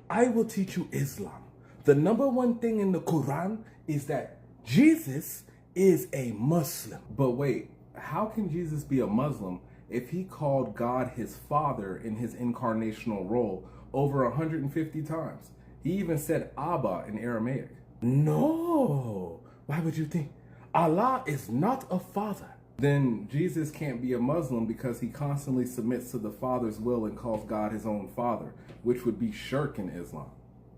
I will teach you Islam. The number one thing in the Quran is that Jesus is a Muslim. But wait, how can Jesus be a Muslim if he called God his father in his incarnational role over 150 times? He even said Abba in Aramaic. No. Why would you think? Allah is not a father. Then Jesus can't be a Muslim because he constantly submits to the Father's will and calls God his own father, which would be shirk in Islam.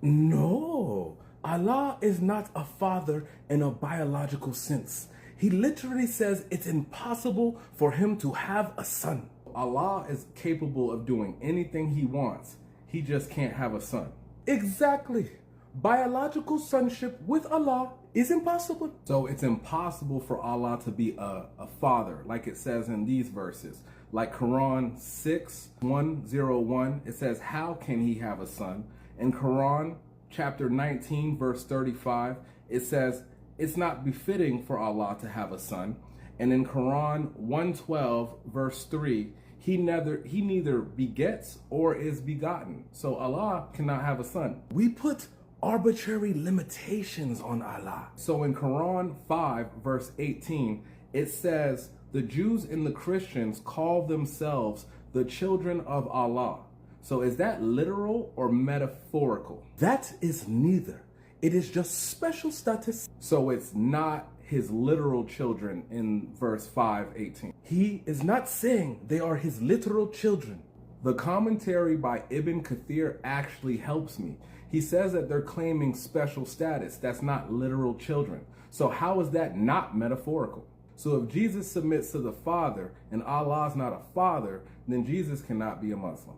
No. Allah is not a father in a biological sense. He literally says it's impossible for him to have a son. Allah is capable of doing anything he wants. He just can't have a son. Exactly. Biological sonship with Allah is impossible. So it's impossible for Allah to be a father, like it says in these verses. Like Quran 6:101, it says, how can he have a son? In Quran chapter 19, verse 35, it says, it's not befitting for Allah to have a son. And in Quran 112, verse 3, he neither begets or is begotten. So Allah cannot have a son. We put arbitrary limitations on Allah. So in Quran 5, verse 18, it says, the Jews and the Christians call themselves the children of Allah. So is that literal or metaphorical? That is neither. It is just special status. So it's not his literal children in verse 5:18. He is not saying they are his literal children. The commentary by Ibn Kathir actually helps me. He says that they're claiming special status. That's not literal children. So how is that not metaphorical? So if Jesus submits to the Father and Allah is not a father, then Jesus cannot be a Muslim.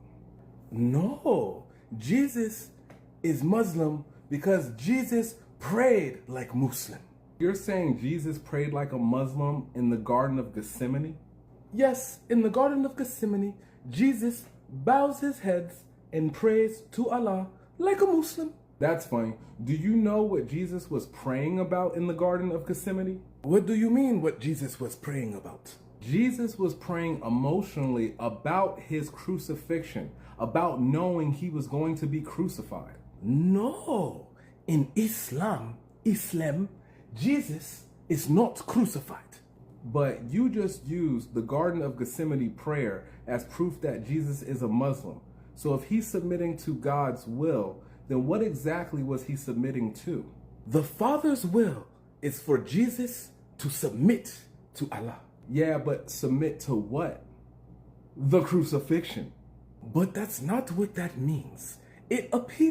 No, Jesus is Muslim because Jesus prayed like Muslim. You're saying Jesus prayed like a Muslim in the Garden of Gethsemane? Yes, in the Garden of Gethsemane, Jesus bows his head and prays to Allah like a Muslim. That's funny. Do you know what Jesus was praying about in the Garden of Gethsemane? What do you mean what Jesus was praying about? Jesus was praying emotionally about his crucifixion, about knowing he was going to be crucified. No, in Islam, Jesus is not crucified. But you just used the Garden of Gethsemane prayer as proof that Jesus is a Muslim. So if he's submitting to God's will, then what exactly was he submitting to? The Father's will is for Jesus to submit to Allah. Yeah, but submit to what? The crucifixion. But that's not what that means. It appears